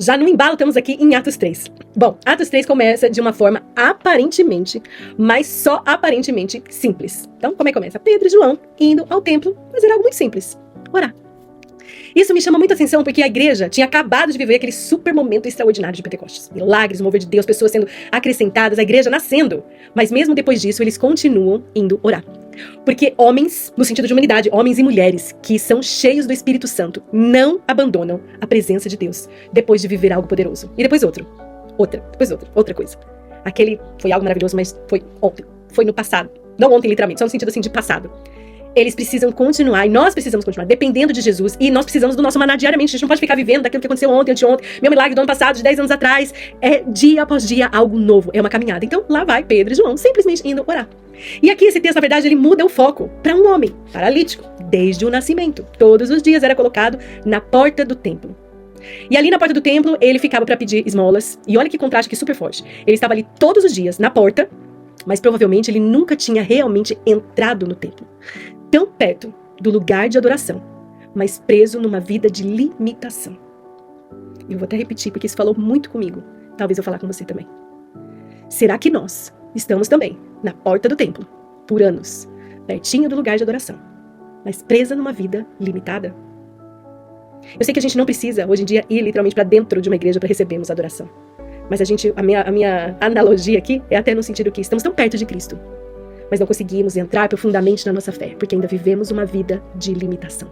Já no embalo, estamos aqui em Atos 3. Bom, Atos 3 começa de uma forma aparentemente, mas só aparentemente simples. Então, como é que começa? Pedro e João indo ao templo fazer algo muito simples: orar. Isso me chama muita atenção porque a igreja tinha acabado de viver aquele super momento extraordinário de Pentecostes. Milagres, o mover de Deus, pessoas sendo acrescentadas, a igreja nascendo. Mas mesmo depois disso, eles continuam indo orar. Porque homens, no sentido de humanidade, homens e mulheres que são cheios do Espírito Santo, não abandonam a presença de Deus depois de viver algo poderoso. E depois outra coisa. Aquele foi algo maravilhoso, mas foi ontem. Foi no passado. Não ontem, literalmente, só no sentido assim de passado. Eles precisam continuar, e nós precisamos continuar, dependendo de Jesus, e nós precisamos do nosso maná diariamente. A gente não pode ficar vivendo daquilo que aconteceu ontem, anteontem, meu milagre do ano passado, de 10 anos atrás. É dia após dia algo novo, é uma caminhada. Então lá vai Pedro e João, simplesmente indo orar. E aqui esse texto, na verdade, ele muda o foco para um homem paralítico, desde o nascimento. Todos os dias era colocado na porta do templo. E ali na porta do templo, ele ficava para pedir esmolas, e olha que contraste aqui super forte. Ele estava ali todos os dias, na porta, mas provavelmente ele nunca tinha realmente entrado no templo. Tão perto do lugar de adoração, mas preso numa vida de limitação. Eu vou até repetir, porque isso falou muito comigo. Talvez eu falar com você também. Será que nós estamos também na porta do templo, por anos, pertinho do lugar de adoração, mas presa numa vida limitada? Eu sei que a gente não precisa, hoje em dia, ir literalmente para dentro de uma igreja para recebermos adoração. Mas a minha analogia aqui é até no sentido que estamos tão perto de Cristo, mas não conseguimos entrar profundamente na nossa fé, porque ainda vivemos uma vida de limitação.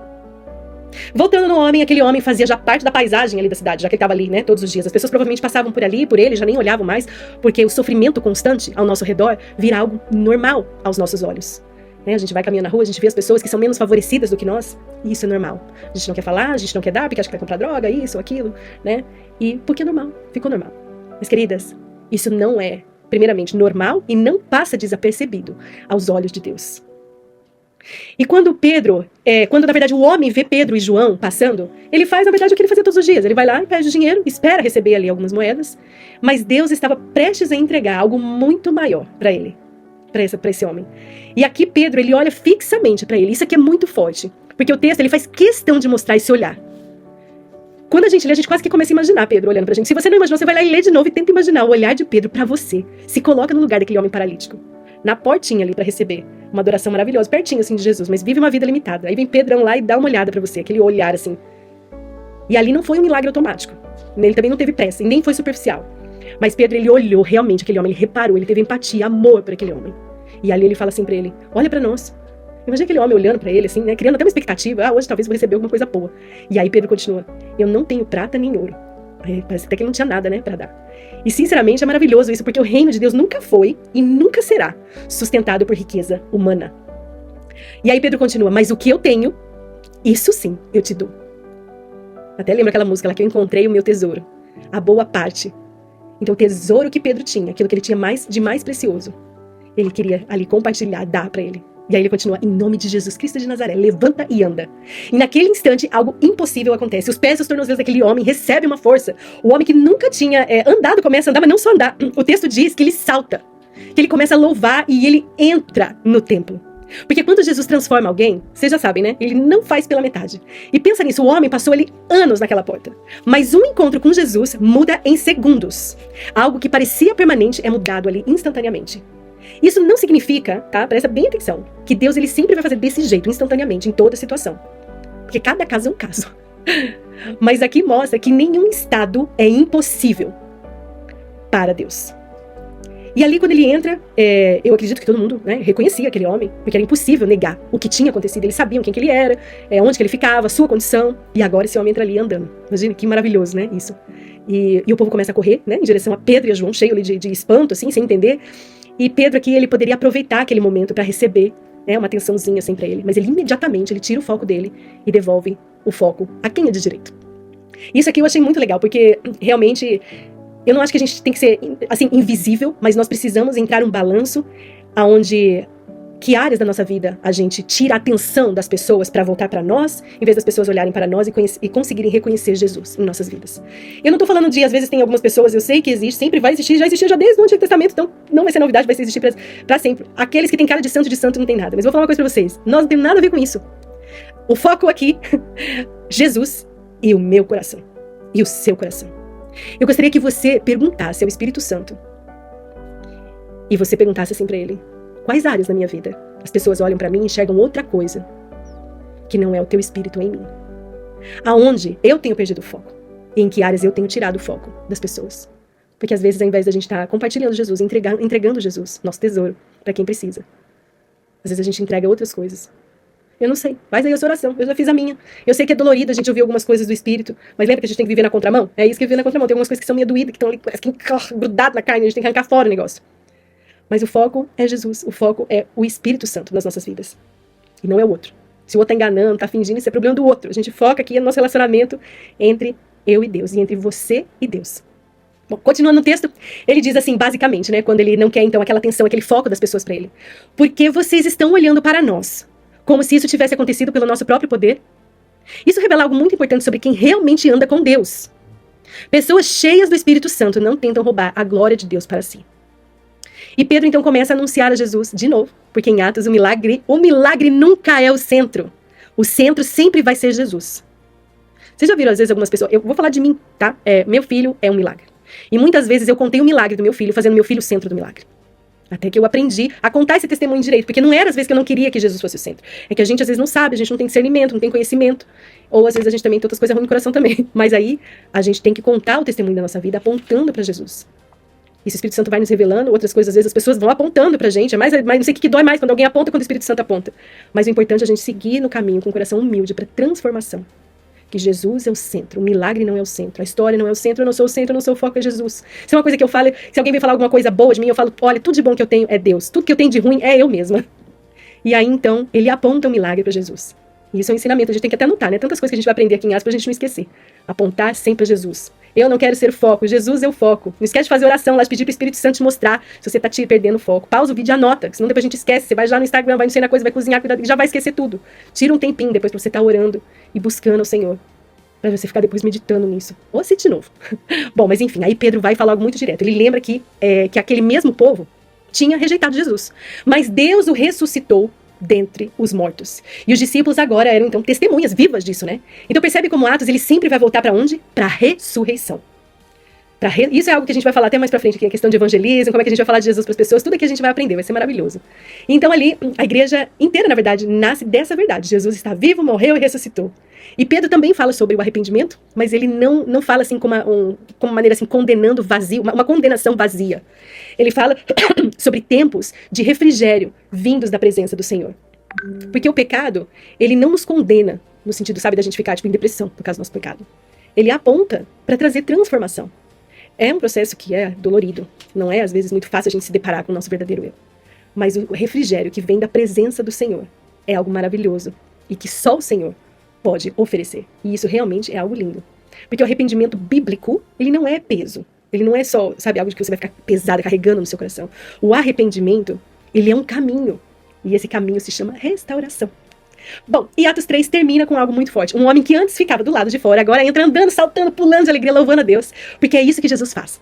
Voltando no homem, aquele homem fazia já parte da paisagem ali da cidade, já que ele estava ali, né, todos os dias. As pessoas provavelmente passavam por ali, por ele, já nem olhavam mais, porque o sofrimento constante ao nosso redor vira algo normal aos nossos olhos. A gente vai caminhando na rua, a gente vê as pessoas que são menos favorecidas do que nós, e isso é normal. A gente não quer falar, a gente não quer dar, porque acha que vai comprar droga, isso ou aquilo, né? E porque é normal, ficou normal. Mas queridas, isso não é primeiramente normal e não passa desapercebido aos olhos de Deus. E quando na verdade o homem vê Pedro e João passando, ele faz na verdade o que ele fazia todos os dias. Ele vai lá e pede o dinheiro, espera receber ali algumas moedas, mas Deus estava prestes a entregar algo muito maior para ele, para esse homem. E aqui Pedro, ele olha fixamente para ele. Isso aqui é muito forte, porque o texto ele faz questão de mostrar esse olhar. Quando a gente lê, a gente quase que começa a imaginar Pedro olhando pra gente. Se você não imaginou, você vai lá e lê de novo e tenta imaginar o olhar de Pedro pra você. Se coloca no lugar daquele homem paralítico, na portinha ali pra receber uma adoração maravilhosa, pertinho assim de Jesus, mas vive uma vida limitada. Aí vem Pedrão lá e dá uma olhada pra você, aquele olhar assim. E ali não foi um milagre automático. Ele também não teve pressa, e nem foi superficial. Mas Pedro, ele olhou realmente aquele homem, ele reparou, ele teve empatia, amor por aquele homem. E ali ele fala assim pra ele: olha pra nós. Imagina aquele homem olhando pra ele, assim, né, criando até uma expectativa. Hoje talvez vou receber alguma coisa boa. E aí Pedro continua: eu não tenho prata nem ouro. Aí parece até que ele não tinha nada, né, pra dar. E sinceramente é maravilhoso isso, porque o reino de Deus nunca foi e nunca será sustentado por riqueza humana. E aí Pedro continua: mas o que eu tenho, isso sim eu te dou. Até lembra aquela música lá que eu encontrei o meu tesouro, a boa parte. Então o tesouro que Pedro tinha, aquilo que ele tinha de mais precioso, ele queria ali compartilhar, dar pra ele. E aí ele continua: em nome de Jesus Cristo de Nazaré, levanta e anda. E naquele instante, algo impossível acontece. Os pés e os tornozelos daquele homem recebem uma força. O homem que nunca tinha andado começa a andar, mas não só andar. O texto diz que ele salta, que ele começa a louvar e ele entra no templo. Porque quando Jesus transforma alguém, vocês já sabem, né? Ele não faz pela metade. E pensa nisso, o homem passou ali anos naquela porta. Mas um encontro com Jesus muda em segundos. Algo que parecia permanente é mudado ali instantaneamente. Isso não significa, tá? Presta bem atenção, que Deus ele sempre vai fazer desse jeito, instantaneamente, em toda situação. Porque cada caso é um caso. Mas aqui mostra que nenhum estado é impossível para Deus. E ali quando ele entra, eu acredito que todo mundo, né, reconhecia aquele homem, porque era impossível negar o que tinha acontecido. Eles sabiam quem que ele era, onde que ele ficava, a sua condição. E agora esse homem entra ali andando. Imagina que maravilhoso, né, isso. E o povo começa a correr, né, em direção a Pedro e a João, cheio ali de espanto, assim, sem entender. E Pedro aqui, ele poderia aproveitar aquele momento para receber, né, uma atençãozinha assim para ele. Mas ele imediatamente, ele tira o foco dele e devolve o foco a quem é de direito. Isso aqui eu achei muito legal, porque realmente eu não acho que a gente tem que ser assim invisível, mas nós precisamos entrar um balanço aonde que áreas da nossa vida a gente tira a atenção das pessoas para voltar para nós, em vez das pessoas olharem para nós e conseguirem reconhecer Jesus em nossas vidas. Eu não tô falando de, às vezes tem algumas pessoas, eu sei que existe, sempre vai existir, já existiu já desde o Antigo Testamento, então não vai ser novidade, vai existir para sempre. Aqueles que têm cara de santo não tem nada. Mas eu vou falar uma coisa para vocês, nós não temos nada a ver com isso. O foco aqui, Jesus e o meu coração, e o seu coração. Eu gostaria que você perguntasse ao Espírito Santo. E você perguntasse assim pra ele: quais áreas na minha vida as pessoas olham pra mim e enxergam outra coisa que não é o teu Espírito em mim? Aonde eu tenho perdido o foco? E em que áreas eu tenho tirado o foco das pessoas? Porque às vezes, ao invés da gente estar compartilhando Jesus, entregando Jesus, nosso tesouro, pra quem precisa, às vezes a gente entrega outras coisas. Eu não sei. Faz aí a sua oração. Eu já fiz a minha. Eu sei que é dolorido a gente ouvir algumas coisas do Espírito, mas lembra que a gente tem que viver na contramão? É isso que é viver na contramão. Tem algumas coisas que são meio doídas, que estão ali, parece que grudado na carne, a gente tem que arrancar fora o negócio. Mas o foco é Jesus. O foco é o Espírito Santo nas nossas vidas. E não é o outro. Se o outro tá enganando, tá fingindo, isso é problema do outro. A gente foca aqui no nosso relacionamento entre eu e Deus, e entre você e Deus. Bom, continuando no texto, ele diz assim, basicamente, né, quando ele não quer, então, aquela atenção, aquele foco das pessoas para ele. Porque vocês estão olhando para nós, como se isso tivesse acontecido pelo nosso próprio poder? Isso revela algo muito importante sobre quem realmente anda com Deus. Pessoas cheias do Espírito Santo não tentam roubar a glória de Deus para si. E Pedro, então, começa a anunciar a Jesus de novo, porque em Atos o milagre nunca é o centro. O centro sempre vai ser Jesus. Vocês já viram, às vezes, algumas pessoas... Eu vou falar de mim, tá? Meu filho é um milagre. E muitas vezes eu contei o milagre do meu filho, fazendo meu filho o centro do milagre. Até que eu aprendi a contar esse testemunho direito, porque não era às vezes que eu não queria que Jesus fosse o centro. É que a gente às vezes não sabe, a gente não tem discernimento, não tem conhecimento. Ou às vezes a gente também tem outras coisas ruins no coração também. Mas aí a gente tem que contar o testemunho da nossa vida apontando para Jesus. E se o Espírito Santo vai nos revelando, outras coisas às vezes as pessoas vão apontando pra gente. Mas não sei o que dói mais, quando alguém aponta ou quando o Espírito Santo aponta. Mas o importante é a gente seguir no caminho com o coração humilde para transformação. Que Jesus é o centro, o milagre não é o centro, a história não é o centro, eu não sou o centro, eu não sou o foco, é Jesus. Se é uma coisa que eu falo, se alguém vem falar alguma coisa boa de mim, eu falo, olha, tudo de bom que eu tenho é Deus, tudo que eu tenho de ruim é eu mesma. E aí então, ele aponta o milagre para Jesus. E isso é um ensinamento, a gente tem que até anotar, né? Tantas coisas que a gente vai aprender aqui em Atos pra gente não esquecer. Apontar sempre a Jesus. Eu não quero ser o foco, Jesus é o foco. Não esquece de fazer oração lá, de pedir pro Espírito Santo te mostrar se você tá perdendo o foco. Pausa o vídeo e anota, senão depois a gente esquece. Você vai já no Instagram, vai não sei na coisa, vai cozinhar, já vai esquecer tudo. Tira um tempinho depois pra você estar orando e buscando o Senhor. Pra você ficar depois meditando nisso. Ou assiste de novo. Bom, mas enfim, aí Pedro vai falar algo muito direto. Ele lembra que aquele mesmo povo tinha rejeitado Jesus. Mas Deus o ressuscitou dentre os mortos. E os discípulos agora eram, então, testemunhas vivas disso, né? Então percebe como Atos, ele sempre vai voltar pra onde? Pra ressurreição. Isso é algo que a gente vai falar até mais pra frente aqui, a questão de evangelismo, como é que a gente vai falar de Jesus pras pessoas, tudo aqui a gente vai aprender, vai ser maravilhoso. Então ali, a igreja inteira, na verdade, nasce dessa verdade. Jesus está vivo, morreu e ressuscitou. E Pedro também fala sobre o arrependimento, mas ele não fala assim como uma maneira assim, condenando vazio, uma condenação vazia. Ele fala sobre tempos de refrigério vindos da presença do Senhor. Porque o pecado, ele não nos condena, no sentido, sabe, da gente ficar tipo, em depressão por causa do nosso pecado. Ele aponta para trazer transformação. É um processo que é dolorido. Não é, às vezes, muito fácil a gente se deparar com o nosso verdadeiro eu. Mas o refrigério que vem da presença do Senhor é algo maravilhoso e que só o Senhor pode oferecer. E isso realmente é algo lindo. Porque o arrependimento bíblico, ele não é peso. Ele não é só, sabe, algo que você vai ficar pesado, carregando no seu coração. O arrependimento, ele é um caminho. E esse caminho se chama restauração. Bom, e Atos 3 termina com algo muito forte. Um homem que antes ficava do lado de fora, agora entra andando, saltando, pulando de alegria, louvando a Deus. Porque é isso que Jesus faz.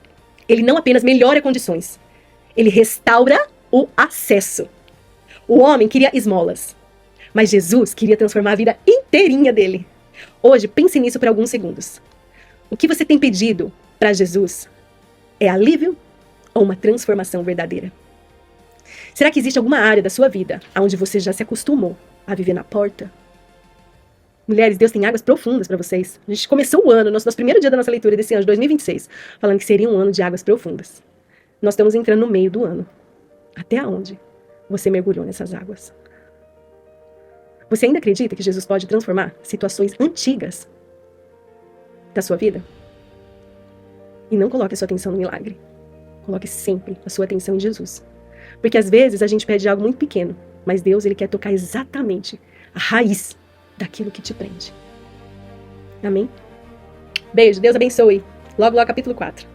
Ele não apenas melhora condições, ele restaura o acesso. O homem queria esmolas, mas Jesus queria transformar a vida inteirinha dele. Hoje, pense nisso por alguns segundos. O que você tem pedido para Jesus é alívio ou uma transformação verdadeira? Será que existe alguma área da sua vida onde você já se acostumou a viver na porta? Mulheres, Deus tem águas profundas para vocês. A gente começou o ano, nosso primeiro dia da nossa leitura desse ano, de 2026, falando que seria um ano de águas profundas. Nós estamos entrando no meio do ano. Até onde você mergulhou nessas águas? Você ainda acredita que Jesus pode transformar situações antigas da sua vida? E não coloque a sua atenção no milagre. Coloque sempre a sua atenção em Jesus. Porque às vezes a gente pede algo muito pequeno, mas Deus, ele quer tocar exatamente a raiz daquilo que te prende. Amém? Beijo, Deus abençoe. Logo, logo, capítulo 4.